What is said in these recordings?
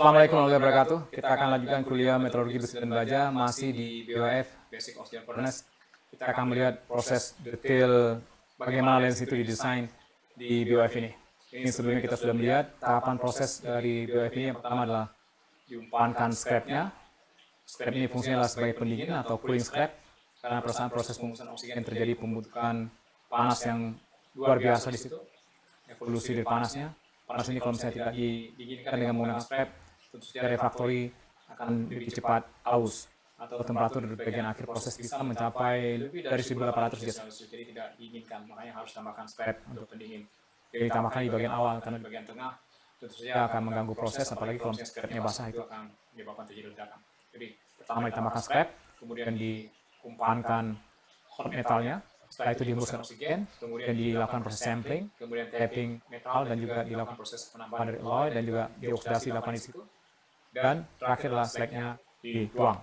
Assalamualaikum warahmatullahi wabarakatuh. Kita akan lanjutkan kuliah meteorologi besi dan baja masih di BOF Basic Oxygen Furnace. Kita akan melihat proses detail bagaimana lens itu didesain di BOF ini. Ini sebelumnya kita sudah melihat tahapan proses dari BOF ini. Yang pertama adalah diumpankan scrap-nya. Scrap ini fungsinya adalah sebagai pendingin atau cooling scrap karena perasaan proses pembusukan oksigen terjadi pembentukan panas yang luar biasa di situ. Evolusi dari panasnya. Panas ini kalau misalnya tidak didinginkan dengan menggunakan scrap, tentu saja refraktori akan lebih cepat aus atau temperatur di bagian akhir proses bisa mencapai lebih dari 1800 Celcius. Jadi tidak diinginkan, makanya harus tambahkan scrap untuk pendingin. Jadi ditambahkan di bagian awal karena di bagian tengah tentu saja akan mengganggu proses, apalagi kalau misalnya scrapnya basah itu akan menyebabkan terjadi ledakan. Jadi pertama ditambahkan scrap, kemudian diumpankan hot metalnya. Setelah itu dihembuskan oksigen, kemudian dilakukan proses sampling, kemudian tapping metal, dan juga dilakukan proses penambahan dari alloy, dan juga dioksidasi dilakukan di situ. Dan terakhirlah slagnya dituang.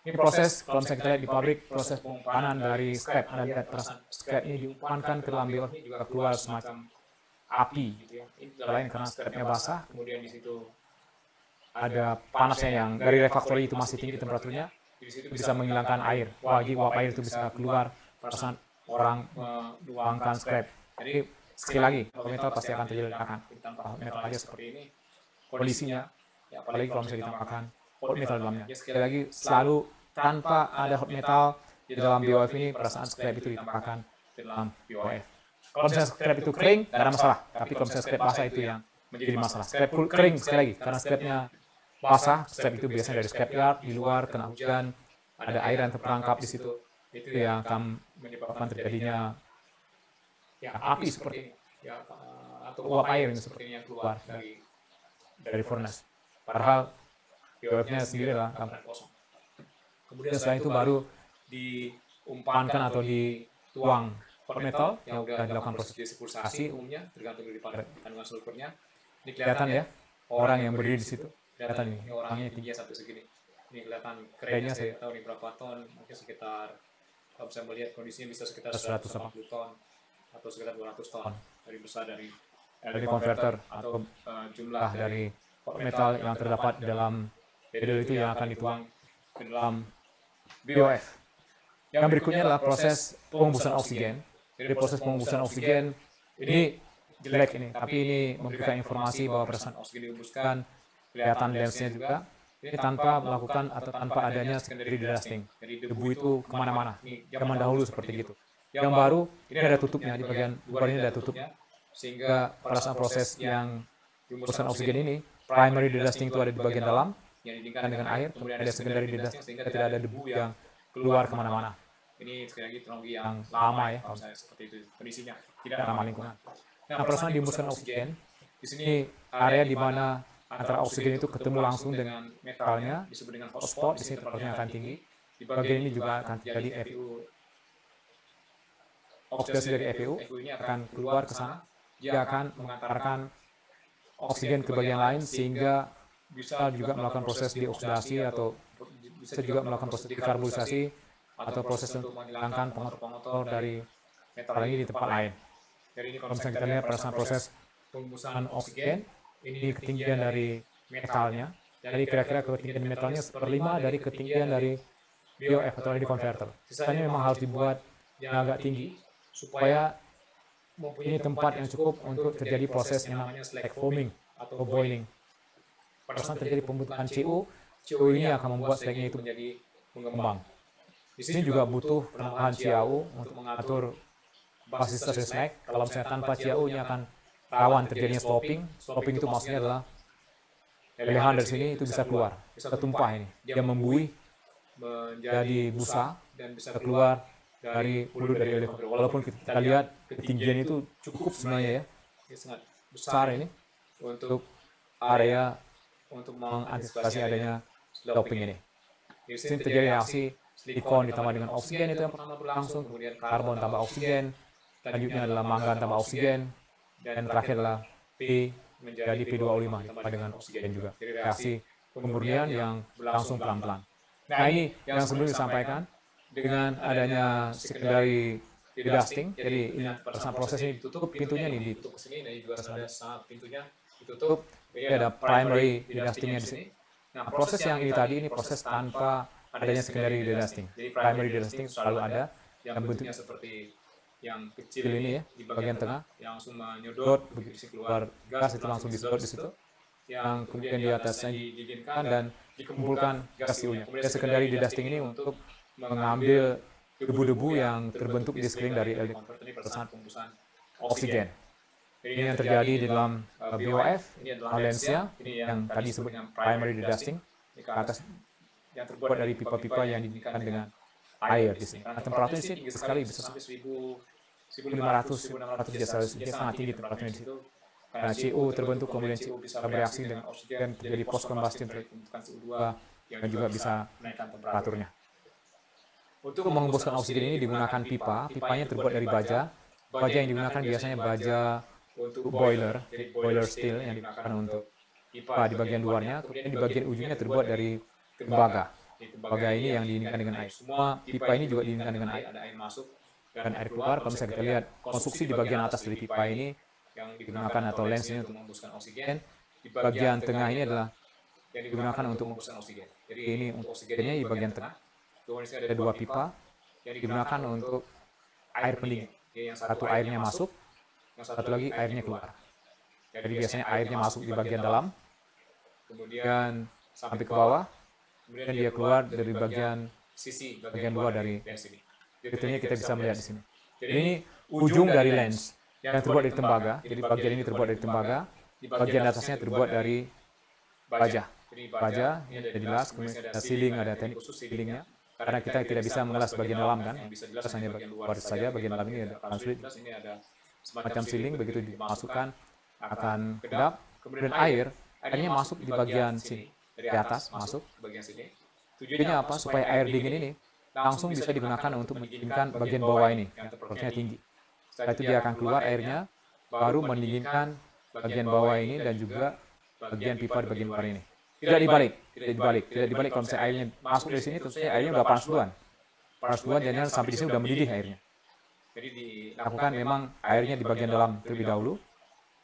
Ini proses, kalau misalnya kita lihat di pabrik, proses pengumpanan dari scrap. Anda lihat scrap ini diumpankan ke dalam BOF ini juga keluar semacam api, gitu ya. Ini selain karena scrapnya basah, kemudian di situ ada panasnya yang dari refraktori itu masih tinggi temperaturnya, di situ bisa menghilangkan air. Wah, uap air itu bisa keluar perasaan orang menuangkan scrap. Jadi sekali lagi, kalau metal pasti akan terjadi ledakan. Tanpa metal aja seperti ini, kondisinya, ya, apalagi kalau misalnya ditambahkan hot metal dalamnya. Sekali lagi, selalu tanpa ada hot metal di dalam BOF ini, perasaan scrap itu ditambahkan ke dalam BOF. Kalau misalnya scrap itu kering, tidak ada masalah. Tapi kalau misalnya scrap basah itu yang menjadi masalah. Scrap kering, sekali lagi, karena scrapnya basah, scrap itu biasanya dari scrap yard, di luar, kena hujan, ada air yang terperangkap di situ. Itu yang akan menyebabkan terjadinya ya, api seperti ini, ya, atau uap air yang seperti ini yang keluar dari furnace. Padahal BOF-nya sendiri adalah kamar kosong. Kemudian setelah itu baru diumpankan atau dituang hot metal yang sudah dilakukan proses desipulsasi umumnya tergantung dari kandungan sulfurnya. Ini kelihatan ya orang yang berdiri di situ. Kelihatan ini orangnya tingginya sampai segini. Ini kelihatan kerennya, saya tahu ini berapa ton, mungkin sekitar, kalau saya melihat kondisinya bisa sekitar 180 ton atau sekitar 200 ton dari besar dari converter atau jumlah dari hot metal yang terdapat dalam ladle itu yang akan dituang ke dalam BOF. Yang berikutnya adalah proses pengumbusan oksigen. Jadi proses pengumbusan oksigen ini jelek ini, tapi ini memberikan informasi bahwa perasaan oksigen dihembuskan, kelihatan lensnya juga. Ini tanpa melakukan atau tanpa adanya secondary dusting. Jadi debu itu kemana-mana. Ini zaman dahulu seperti gitu. Yang baru, ini ada tutupnya. Di bagian luar ini ada tutupnya. Sehingga perasaan proses yang hembusan oksigen ini, primary dusting itu ada di bagian dalam, yang didingkan dengan air. Kemudian ada secondary dusting sehingga tidak ada debu yang keluar kemana-mana. Ini sekali lagi teknologi yang lama ya, kalau misalnya seperti itu kondisinya. Tidak ramah lingkungan. Nah, perasaan dihembuskan oksigen, di sini area di mana antara oksigen itu ketemu langsung dengan metalnya, disebut dengan hot spot, di sini temperaturnya akan tinggi. Di bagian ini juga akan terjadi FeU, oksidasi dari FeU ini akan keluar ke sana, dia akan mengantarkan oksigen ke bagian lain sehingga bisa juga melakukan proses dioksidasi atau bisa juga melakukan proses dekarbonisasi atau proses untuk menghilangkan pengotor-pengotor dari metal ini di tempat lain. Jadi ini kalau misalnya kita lihat proses pengumbusan oksigen, ini ketinggian dari metalnya, jadi kira-kira ketinggian metalnya 1/5 dari ketinggian dari BOF atau energy converter. Sisanya memang harus dibuat yang agak tinggi supaya mempunyai tempat yang cukup untuk terjadi proses yang namanya slag foaming atau boiling. Pada saat terjadi pembentukan CO ini akan membuat slagnya itu menjadi mengembang. Di sini juga butuh penambahan CAO untuk mengatur basis dari slag. Kalau misalnya tanpa CAO ini akan rawan terjadinya slopping. Slopping itu maksudnya adalah lelehan dari sini itu bisa keluar, bisa tumpah ini. Dia membuih menjadi busa dan bisa keluar dari hulu dari elevator. Walaupun kita lihat ketinggian itu cukup sebenarnya ya, sangat besar ini untuk area untuk mengantisipasi adanya slopping ini. Di sini terjadi reaksi silikon ditambah dengan oksigen itu yang pertama berlangsung, kemudian karbon tambah oksigen, selanjutnya adalah mangan tambah oksigen, dan terakhir adalah P menjadi P2O5 ditambah dengan oksigen juga. Jadi reaksi pemurnian yang berlangsung pelan-pelan. Nah ini yang sebelum disampaikan dengan adanya secondary dusting, jadi ini proses ini ditutup pintunya nih, ditutup ke sini, dan juga ada saat pintunya ditutup. Ini ada primary dedustingnya di sini. Nah, proses yang ini tadi ini proses tanpa adanya secondary dedusting. Jadi primary dedusting selalu ada yang bentuknya seperti yang kecil ini ya di bagian tengah yang langsung menyedot begitu keluar gas itu langsung disedot di situ. Yang kemudian di atasnya didinginkan dan dikumpulkan gas CO-nya. Kemudian secondary dedusting ini untuk mengambil debu-debu yang terbentuk di sekeliling dari LD converter ini pada saat pembusan oksigen. Ini yang terjadi di dalam BOF, ini adalah Valencia, ini yang tadi disebut dengan primary dedusting, ke atas yang terbuat dari pipa-pipa yang didinginkan dengan air di sini. Nah, temperaturnya di sini tinggi sekali, bisa sampai 1500-1600 derajat Celcius, dia sangat tinggi temperaturnya di situ. Karena CO terbentuk, kemudian CO bisa bereaksi dengan oksigen, terjadi post combustion, pembentukan CO2, yang juga bisa menaikkan temperaturnya. Untuk menghembuskan oksigen ini digunakan pipa, pipanya terbuat dari baja. Baja yang digunakan biasanya baja untuk boiler, jadi boiler steel yang digunakan untuk pipa di bagian luarnya, kemudian di bagian ujungnya terbuat dari tembaga. Tembaga ini yang didinginkan dengan air. Semua pipa ini juga didinginkan dengan air, ada air masuk dan air keluar. Kalau misalnya kita lihat konstruksi di bagian atas dari pipa ini yang digunakan atau lens ini untuk menghembuskan oksigen, di bagian tengah ini adalah yang digunakan untuk menghembuskan oksigen. Jadi ini untuk oksigennya di bagian tengah. Kemudian ada dua pipa yang digunakan untuk air pendingin. Yang satu airnya masuk, yang satu lagi airnya keluar. Jadi biasanya airnya masuk di bagian dalam, kemudian sampai ke bawah, kemudian dia keluar dari bagian sisi bagian luar dari lens ini. Detailnya kita bisa melihat di sini. Jadi ini ujung dari lens yang terbuat dari tembaga. Jadi bagian ini terbuat dari tembaga, bagian atasnya terbuat dari baja. Baja ini ada jelas, kemudian ada sealing, ada teknik khusus sealingnya. Karena kita tidak bisa mengelas bagian dalam kan, yang bisa jelas hanya bagian luar saja, bagian dalam ini ada translucent. Ini ada semacam sealing, begitu dimasukkan akan kedap, kemudian airnya masuk di bagian sini, dari atas masuk ke bagian sini. Tujuannya apa? Supaya air dingin ini langsung bisa digunakan untuk mendinginkan bagian bawah ini, yang temperaturnya tinggi. Setelah itu dia akan keluar airnya, baru mendinginkan bagian bawah ini dan juga bagian pipa di bagian luar ini. Tidak dibalik. Kalau misalnya airnya masuk dari sini, tentunya airnya udah panas duluan. Jangan sampai di sini udah mendidih airnya. Jadi dilakukan memang airnya di bagian dalam terlebih dahulu,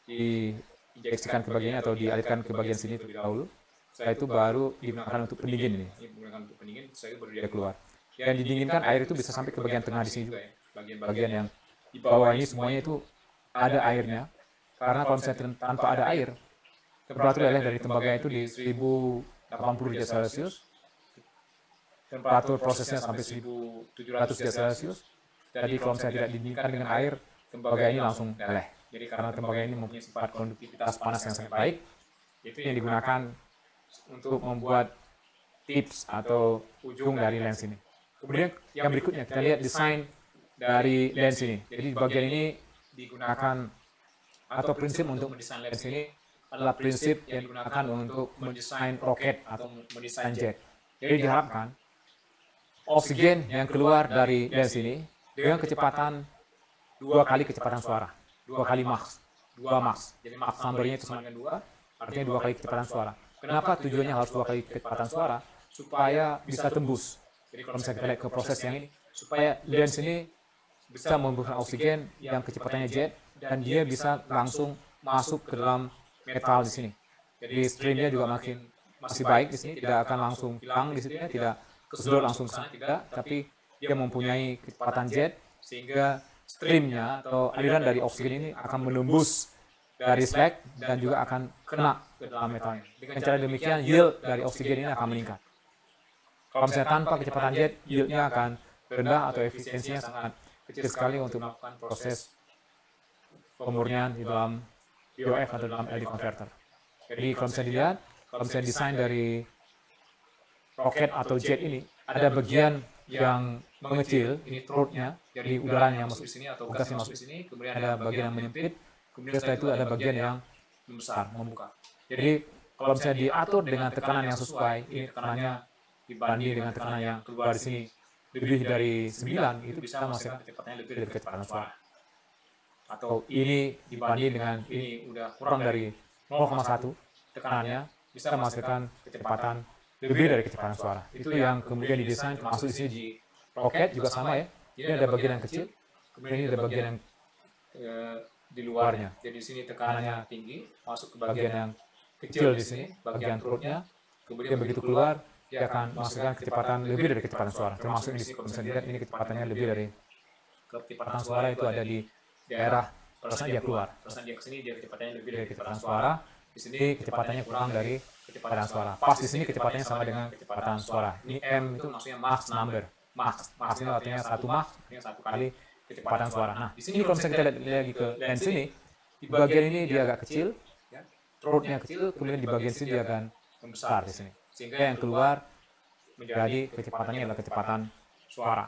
diinjeksikan ke bagian ini atau dialirkan ke bagian sini terlebih dahulu. Setelah itu baru digunakan untuk pendingin ini. Digunakan untuk pendingin, setelah itu baru dia keluar. Dan didinginkan air itu bisa sampai ke bagian tengah di sini juga ya. Bagian yang di bawah ini semuanya itu ada airnya. Karena kalau misalnya tanpa ada air, temperatur leleh dari tembaga itu di 1080 derajat Celcius. Temperatur prosesnya sampai 1700 derajat Celcius. Jadi kalau misalnya tidak didinginkan dengan air, tembaga ini langsung leleh. Jadi karena tembaga ini mempunyai sifat konduktivitas panas yang sangat baik, itu yang digunakan untuk membuat tips atau ujung dari lens ini. Kemudian yang berikutnya kita lihat desain dari lens ini. Jadi di bagian ini digunakan atau prinsip untuk mendesain lens ini adalah prinsip yang digunakan untuk mendesain roket atau mendesain jet. Jadi diharapkan oksigen yang keluar dari lens ini dengan kecepatan 2 kali kecepatan suara, 2 kali Mach, 2 Mach. Jadi Mach numbernya itu sama dengan 2, artinya 2 kali kecepatan suara. Kenapa tujuannya harus 2 kali kecepatan suara? Supaya bisa tembus. Jadi kalau misalnya kita lihat ke proses yang ini, supaya lens ini bisa memberikan oksigen yang kecepatannya jet dan dia bisa langsung masuk ke dalam metal di sini. Jadi streamnya juga masih baik di sini, tidak akan langsung hilang di sini, tidak kesedot langsung ke sana, tidak, tapi dia mempunyai kecepatan jet sehingga streamnya atau aliran dari oksigen ini akan menembus dari slag dan juga akan kena ke dalam metalnya. Dengan cara demikian yield dari oksigen ini akan meningkat. Kalau misalnya tanpa kecepatan jet, yieldnya akan rendah atau efisiensinya sangat kecil sekali untuk melakukan proses pemurnian di dalam BOF atau dalam LD converter. Jadi kalau misalnya dilihat, kalau misalnya desain dari roket atau jet ini, ada bagian yang mengecil, ini throat-nya, jadi udara yang masuk di sini atau gas yang masuk di sini, kemudian ada bagian yang menyempit, kemudian setelah itu ada bagian yang membesar, membuka. Jadi kalau misalnya diatur dengan tekanan yang sesuai, ini tekanannya dibanding dengan tekanan yang keluar di sini lebih dari 9, itu bisa menghasilkan kecepatannya lebih dari kecepatan suara. Atau ini dibanding dengan ini udah kurang dari 0,1 tekanannya, bisa menghasilkan kecepatan lebih dari kecepatan suara. Itu yang kemudian didesain termasuk di sini di roket juga sama ya. Ini ada bagian yang kecil, kemudian ini ada bagian yang di luarnya. Jadi di sini tekanannya tinggi, masuk ke bagian yang kecil di sini, bagian throat-nya. Kemudian begitu keluar, dia akan menghasilkan kecepatan lebih dari kecepatan suara. Termasuk di sini, kalau bisa dilihat, ini kecepatannya lebih dari kecepatan suara itu ada di daerah perasaan dia keluar. Perasaan dia ke sini, dia kecepatannya lebih dari kecepatan suara. Di sini kecepatannya kurang dari kecepatan suara. Pas di sini kecepatannya sama dengan kecepatan suara. Ini M itu maksudnya Mach number. Mach ini artinya 1 Mach, artinya 1 kali kecepatan suara. Nah, di sini kalau misalnya kita lihat lagi ke lens ini, di bagian ini dia agak kecil, throat-nya kecil, kemudian di bagian sini dia akan membesar di sini. Sehingga yang keluar menjadi kecepatannya adalah kecepatan suara.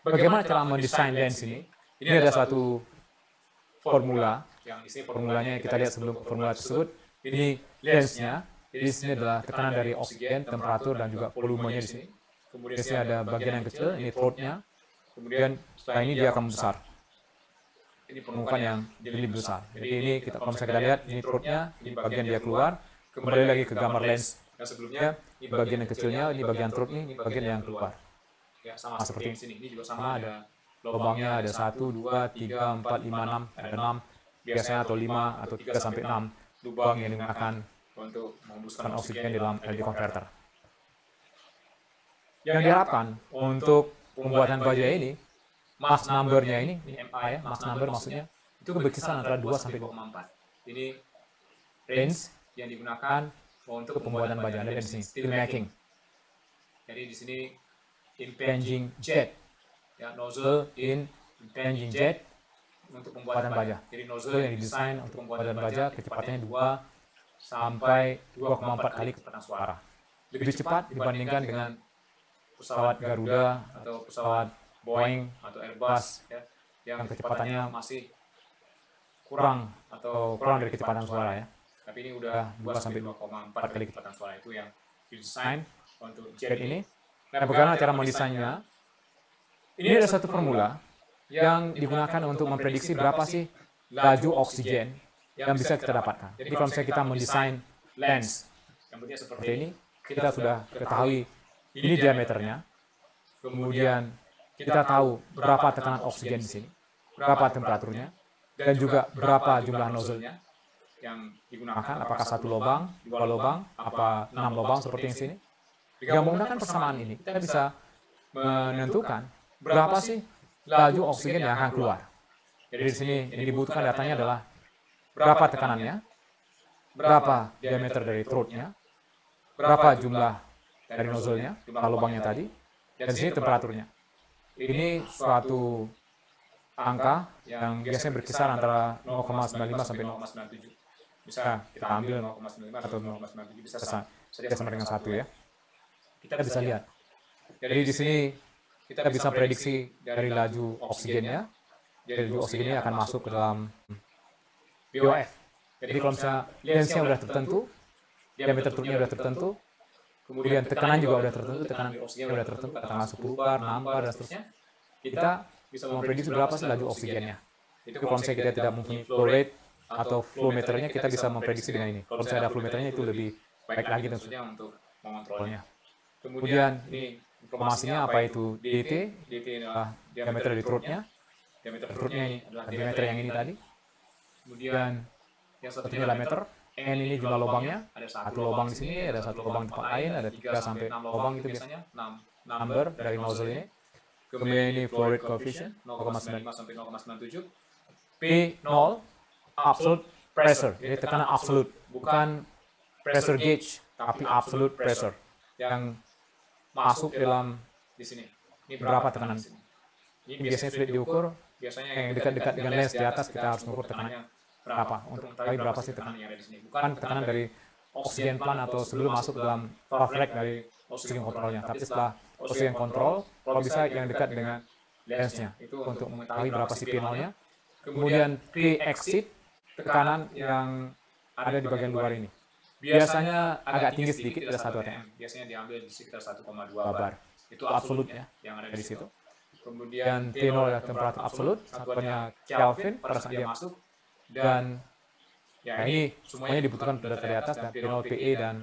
Bagaimana cara mendesain lens ini? Ini ada suatu formula, yang di sini formulanya kita lihat sebelum formula tersebut. Ini lensnya, jadi di sini adalah tekanan dari oksigen, temperatur, dan juga volumenya di sini. Kemudian di sini ada bagian yang kecil, ini throat-nya. Kemudian setelah ini dia akan membesar. Ini permukaan yang lebih besar. Jadi ini kita kalau misalnya kita lihat ini throat-nya, ini bagian dia keluar. Kembali lagi ke gambar lens yang sebelumnya, ini bagian yang kecilnya, ini bagian throat ini bagian yang keluar. Ya sama seperti yang sini. Ini juga sama ada lubangnya ada 1, 2, 3, 4, 5, 6, ada 6 biasanya atau 5 atau 3 sampai 6 lubang yang digunakan untuk menghembuskan oksigen di dalam LD converter. Yang diharapkan untuk pembuatan baja ini, Mach number-nya ini MA ya, Mach number maksudnya, itu berkisar antara 2 sampai 2,4. Ini range yang digunakan untuk pembuatan baja. Ada di sini, steel making. Jadi di sini impinging jet, ya, nozzle in impinging jet untuk pembuatan baja. Jadi nozzle yang didesain untuk pembuatan baja kecepatannya 2 sampai 2,4 kali kecepatan suara. Lebih cepat dibandingkan dengan pesawat Garuda atau pesawat Boeing atau Airbus ya, yang kecepatannya masih kurang dari kecepatan suara ya. Tapi ini udah 2 sampai 2,4 kali kecepatan suara itu yang didesain untuk jet ini. Nah, bagaimana cara mendesainnya? Ini ada satu formula yang digunakan untuk memprediksi berapa sih laju oksigen yang bisa kita dapatkan. Jadi kalau misalnya kita mendesain lens yang bentuknya seperti ini, kita sudah ketahui ini diameternya, kemudian kita tahu berapa tekanan oksigen di sini, berapa temperaturnya, dan juga berapa jumlah nozzle-nya yang digunakan, apakah 1 lubang, 2 lubang, apa 6 lubang seperti yang sini. Dengan menggunakan persamaan ini, kita bisa menentukan berapa sih laju oksigen yang akan keluar. Jadi di sini yang dibutuhkan datanya adalah berapa tekanannya, berapa diameter dari throat-nya, berapa jumlah dari nozzle-nya, jumlah lubangnya tadi, dan di sini temperaturnya. Ini suatu angka yang biasanya berkisar antara 0,95 sampai 0,97. Bisa kita ambil 0,95 atau 0,97, bisa sama dengan 1 ya. Kita bisa lihat. Jadi di sini kita bisa prediksi dari laju oksigennya. Jadi laju oksigennya akan masuk ke dalam BOF. Jadi kalau misalnya lensnya sudah tertentu, diameter throat-nya sudah tertentu, kemudian tekanan juga sudah tertentu, tekanan oksigen sudah tertentu, katakanlah 10 bar, 6 bar, dan seterusnya, kita bisa memprediksi berapa sih laju oksigennya. Itu kalau misalnya kita tidak mempunyai flow rate atau flow meternya, kita bisa memprediksi dengan ini. Kalau misalnya ada flow meternya, itu lebih baik lagi tentunya untuk mengontrolnya. Kemudian ini informasinya apa itu DT, DT adalah diameter dari throat-nya, diameter throat-nya ini adalah diameter yang ini tadi. Kemudian yang satunya diameter, N ini jumlah lubangnya, ada 1 lubang di sini, ada 1 lubang tempat lain, ada 3 sampai 6 lubang itu biasanya, 6 number dari nozzle ini. Kemudian ini flow rate coefficient, 0,95 sampai 0,97. P0, absolute pressure, jadi tekanan absolute, bukan pressure gauge, tapi absolute pressure yang masuk dalam di sini. Ini berapa tekanan? Ini biasanya sulit diukur, biasanya yang dekat-dekat dengan lens di atas kita harus mengukur tekanannya berapa untuk mengetahui berapa sih tekanan yang ada di sini. Bukan tekanan dari oksigen plan atau sebelum masuk dalam valve rack dari oksigen kontrolnya, tapi setelah oksigen kontrol, kalau bisa yang dekat dengan lensnya itu untuk mengetahui berapa sih P0-nya. Kemudian P-exit, tekanan yang ada di bagian luar ini. Biasanya agak tinggi sedikit, ada 1 atm. Biasanya diambil di sekitar 1,2 bar. Itu absolut ya, yang ada di situ. Kemudian T0 adalah temperatur absolut, satuannya Kelvin pada saat dia masuk. Dan ya ini semuanya dibutuhkan pada data di atas, dan P0, PE, dan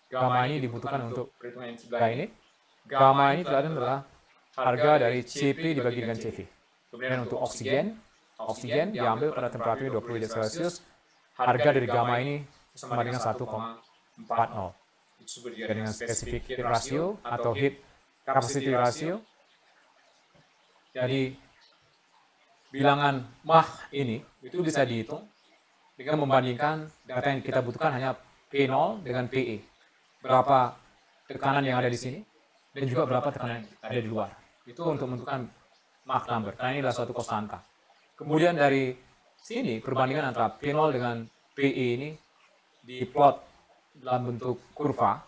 gamma ini dibutuhkan untuk perhitungan yang sebelah ini. Gamma ini adalah harga dari CP dibagi dengan CV. Kemudian untuk oksigen diambil pada temperatur 20 derajat Celcius. Harga dari gamma ini sama dengan 1,5. 40. Disebut juga dengan specific heat ratio atau heat capacity ratio. Jadi bilangan Mach ini itu bisa dihitung dengan membandingkan data yang kita butuhkan hanya P0 dengan PE. Berapa tekanan yang ada di sini dan juga berapa tekanan yang ada di luar. Itu untuk menentukan Mach number, karena ini adalah suatu konstanta. Kemudian dari sini perbandingan antara P0 dengan PE ini diplot dalam bentuk kurva.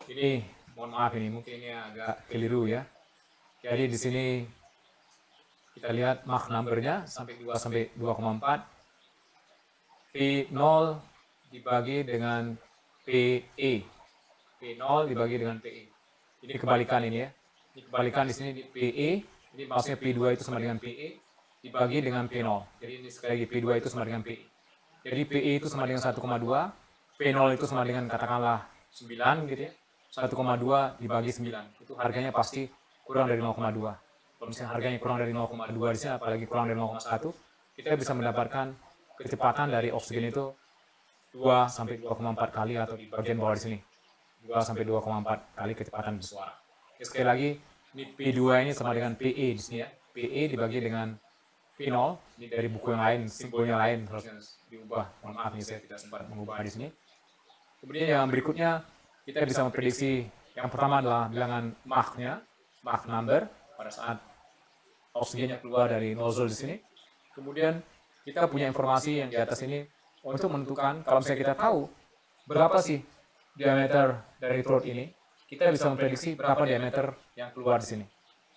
Ini mohon maaf ini mungkin ini agak keliru ya. Jadi di sini kita lihat Mach number-nya sampai 2 sampai 2,4. P0 dibagi dengan PE. P0 dibagi dengan PE. Ini kebalikan ini ya. Ini kebalikan di sini di PE. Ini maksudnya P2 itu sama dengan PE dibagi dengan P0. Jadi ini sekali lagi P2 itu sama dengan PE. Jadi PE itu sama dengan 1,2. P0 itu sama dengan katakanlah 9 gitu ya. 1,2 dibagi 9. Itu harganya pasti kurang dari 0,2. Kalau misalnya harganya kurang dari 0,2 di sini, apalagi kurang dari 0,1, kita bisa mendapatkan kecepatan dari oksigen itu 2 sampai 2,4 kali atau di bagian bawah di sini. 2 sampai 2,4 kali kecepatan bersuara. Sekali lagi, ini P2 ini sama dengan PE di sini ya. PE dibagi dengan P0, ini dari buku yang lain, simbolnya lain, harusnya diubah. Mohon maaf nih, saya tidak sempat mengubah di sini. Kemudian yang berikutnya, kita bisa memprediksi, yang pertama adalah bilangan Mach-nya, Mach number, pada saat oksigennya keluar dari nozzle di sini. Kemudian kita punya informasi yang di atas ini untuk menentukan kalau misalnya kita tahu berapa sih diameter dari throat ini, kita bisa memprediksi berapa diameter yang keluar di sini.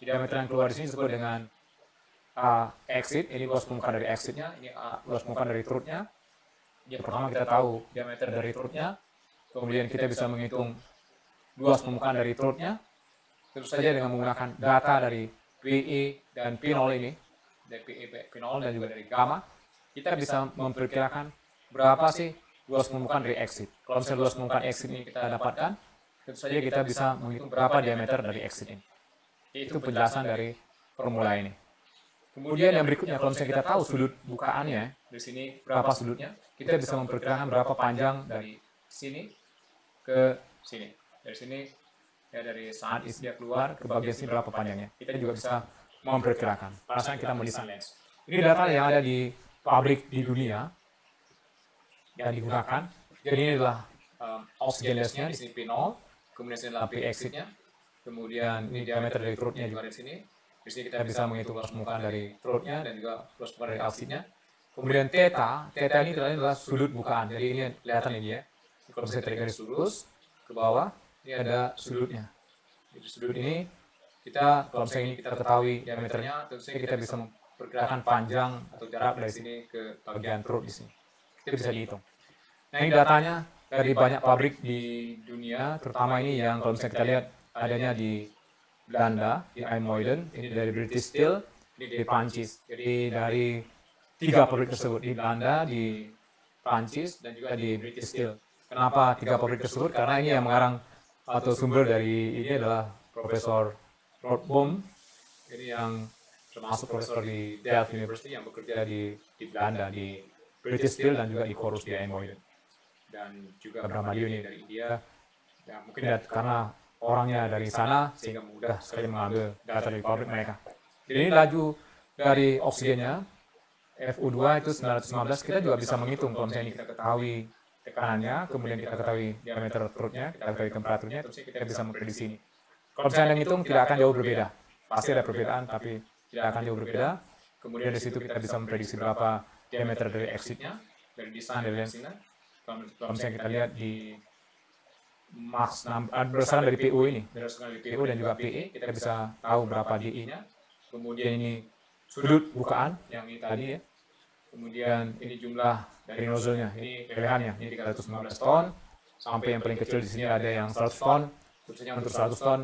Diameter yang keluar di sini disebut dengan exit, ini luas permukaan dari exitnya, ini luas permukaan dari throatnya. Yang pertama kita tahu diameter dari throatnya, kemudian kita bisa menghitung luas permukaan dari throatnya. Tentu saja dengan menggunakan data dari PE dan P0 ini, dari PE, P0 dan juga dari gamma, kita bisa memperkirakan berapa sih luas permukaan dari exit. Kalau misalnya luas permukaan exit ini kita dapatkan, tentu saja kita bisa menghitung berapa diameter dari exit ini. Itu penjelasan dari formula ini. Kemudian yang berikutnya, kalau misalnya kita tahu sudut bukaannya, di sini berapa sudutnya, kita bisa memperkirakan berapa panjang dari sini ke sini. Dari sini, ya dari saat dia keluar ke bagian sini berapa panjangnya. Kita juga bisa memperkirakan. Pada saat kita mendesain lens. Ini data yang ada di pabrik di dunia yang digunakan. Jadi ini adalah oxygen lensnya di sini P0, kemudian sini adalah P exitnya, kemudian ini diameter dari throatnya juga di sini. Di sini kita bisa menghitung luas permukaan dari throatnya dan juga luas permukaan dari exitnya. Kemudian theta ini adalah sudut bukaan. Jadi ini kelihatan ini ya. Kalau misalnya tarik garis lurus ke bawah, ini ada sudutnya. Jadi sudut ini kita, kalau misalnya ini kita ketahui diameternya, tentu saja kita bisa memperkirakan panjang atau jarak dari sini ke bagian throat di sini. Kita bisa dihitung. Nah ini datanya dari banyak pabrik di dunia, terutama ini yang kalau misalnya kita lihat adanya di Belanda, di IJmuiden, ini dari British Steel, ini di Prancis. Jadi dari 3 pabrik tersebut, di Belanda, di Prancis, dan juga di British Steel. Kenapa 3 pabrik tersebut? Karena ini yang mengarang atau sumber dari ini adalah Profesor Rothboom, ini yang termasuk profesor di Delft University yang bekerja di Belanda, di British Steel dan juga di Corus di IJmuiden. Dan juga Brahmadio ini dari India, ya mungkin karena orangnya dari sana sehingga mudah sekali mengambil data dari pabrik mereka. Jadi ini laju dari oksigennya FU2 itu 915, kita juga bisa menghitung kalau misalnya kita ketahui tekanannya, kemudian kita ketahui diameter throatnya, kita ketahui temperaturnya, terus kita bisa memprediksi ini. Kalau misalnya menghitung tidak akan jauh berbeda, pasti ada perbedaan tapi tidak akan jauh berbeda. Kemudian dari situ kita bisa memprediksi berapa diameter dari exitnya, dari desain dari lensnya. Kalau misalnya kita lihat di Mach berdasarkan dari PU ini, berdasarkan dari PU dan juga PE, kita bisa tahu berapa DI-nya. Kemudian ini sudut bukaan yang ini tadi ya. Kemudian ini jumlah dari nozzle-nya, ini pilihannya, ini 315 ton, sampai yang paling kecil di sini ada yang 100 ton, khususnya untuk 100 ton,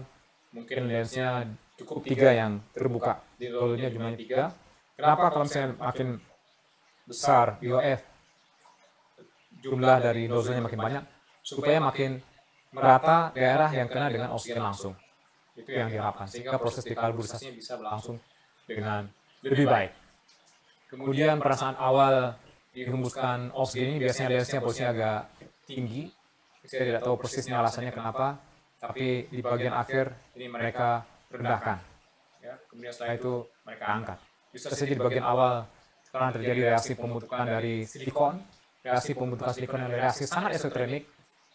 mungkin lensnya cukup 3 yang terbuka, di nozzle-nya jumlahnya 3. Kenapa kalau misalnya makin besar BOF, jumlah dari nozzle-nya makin banyak, supaya makin merata daerah yang kena dengan oksigen langsung. Itu yang diharapkan, sehingga proses dekarbonisasinya bisa berlangsung dengan lebih baik. Kemudian pada saat awal dihembuskan oksigen ini biasanya lensnya posisinya agak tinggi, Saya tidak tahu persisnya alasannya kenapa, tapi di bagian akhir ini mereka rendahkan. Ya, kemudian setelah itu mereka angkat. Bisa saja di bagian awal karena terjadi reaksi pembentukan dari silikon, reaksi pembentukan silikon yang reaksi sangat eksotermik,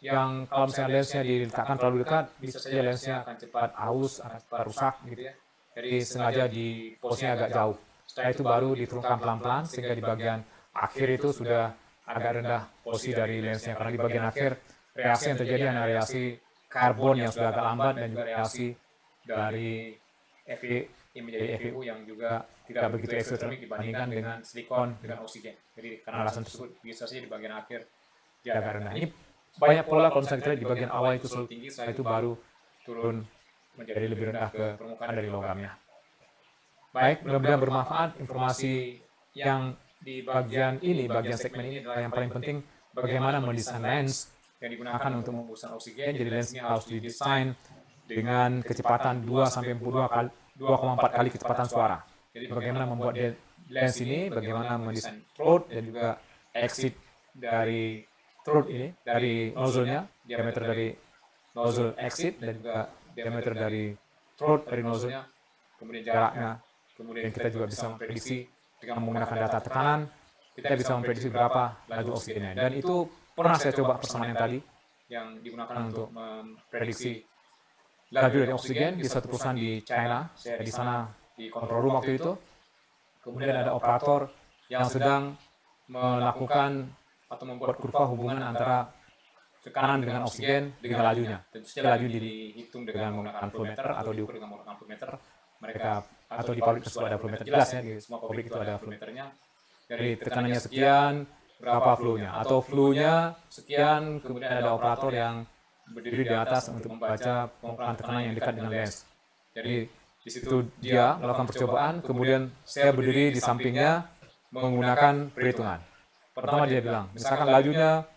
yang kalau misalnya lensnya diletakkan terlalu dekat, bisa saja lensnya akan cepat aus, akan cepat rusak gitu ya. Jadi sengaja di posisinya agak jauh. Setelah itu baru diturunkan pelan-pelan sehingga di bagian akhir itu sudah agak rendah posisi dari lensnya. Karena di bagian akhir reaksi yang terjadi adalah reaksi karbon yang sudah agak lambat dan juga reaksi dari Fe yang menjadi FeU yang juga tidak begitu eksotermik dibandingkan dengan silikon dengan oksigen. Jadi karena alasan tersebut bisa saja di bagian akhir dia agak rendah. Ini banyak pola kalau misalnya kita lihat di bagian awal itu selalu tinggi, setelah itu baru turun menjadi lebih rendah ke permukaan dari logamnya. Baik, mudah-mudahan bermanfaat informasi yang di bagian ini, bagian segmen ini adalah yang paling penting bagaimana mendesain lens yang digunakan untuk membungkuskan oksigen. Jadi lensnya harus didesain dengan kecepatan 2,4 kali kecepatan suara. Jadi bagaimana membuat lens ini, bagaimana mendesain throat dan juga exit dari throat ini, dari nozzle-nya, diameter dari nozzle exit dan juga diameter dari throat dari nozzle-nya, kemudian jaraknya. Kemudian kita juga bisa memprediksi dengan menggunakan data tekanan, kita bisa memprediksi berapa laju oksigennya. Dan itu pernah saya coba persamaan yang tadi, yang digunakan untuk memprediksi laju dari oksigen di satu perusahaan di China. Saya di sana di control room waktu itu. Kemudian ada operator yang sedang melakukan atau membuat kurva hubungan antara tekanan dengan oksigen dengan lajunya. Tentu saja laju dihitung dengan menggunakan flowmeter atau diukur dengan menggunakan flowmeter. Mereka atau di pabrik tersebut ada flowmeter, jelas ya, di semua pabrik itu ada flowmeternya. Dari tekanannya sekian, berapa flow-nya, atau flow-nya sekian, kemudian ada operator yang berdiri di atas untuk membaca pengukuran tekanan yang dekat dengan lens. Jadi di situ dia melakukan percobaan, kemudian saya berdiri di sampingnya menggunakan perhitungan. Pertama dia bilang, misalkan lajunya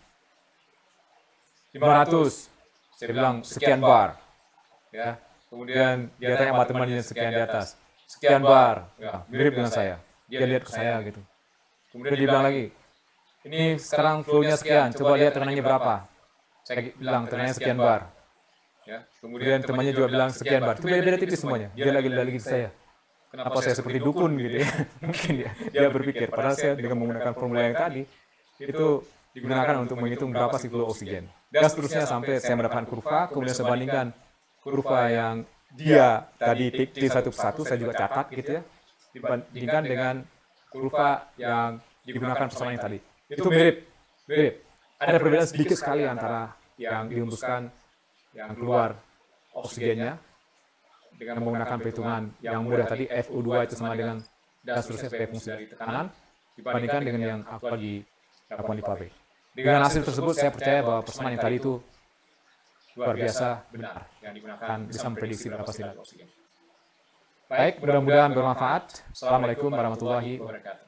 500, saya bilang sekian bar, ya. Kemudian dia tanya sama temannya sekian di atas, sekian bar, ya, mirip dengan saya. Dia lihat ke saya gitu. Kemudian dia bilang lagi, ini sekarang flow-nya sekian, coba lihat tekanannya berapa. Saya bilang tekanannya sekian bar. Ya. Kemudian temannya juga bilang sekian bar. Itu beda-beda tipis semuanya. Dia lagi ke saya. Kenapa saya seperti dukun gitu ya? Mungkin dia berpikir. Padahal saya dengan menggunakan formula yang tadi itu digunakan untuk menghitung berapa sih flow oksigen. Dan seterusnya sampai saya mendapatkan kurva. Kemudian saya bandingkan kurva yang dia tadi tik satu persatu, saya juga catat gitu ya. Dibandingkan dengan kurva yang digunakan persamaan yang tadi. Itu mirip. Ada perbedaan sedikit sekali antara yang dihembuskan, yang keluar oksigennya dengan menggunakan perhitungan yang mudah tadi, FO2 itu sama dengan dan seterusnya sebagai fungsi dari tekanan, dibandingkan dengan yang aktual dilakukan di pabrik. Dengan hasil tersebut, saya percaya bahwa persamaan yang tadi itu luar biasa benar, yang digunakan bisa memprediksi berapa sih laju oksigen. Baik, mudah-mudahan bermanfaat. Assalamualaikum warahmatullahi wabarakatuh.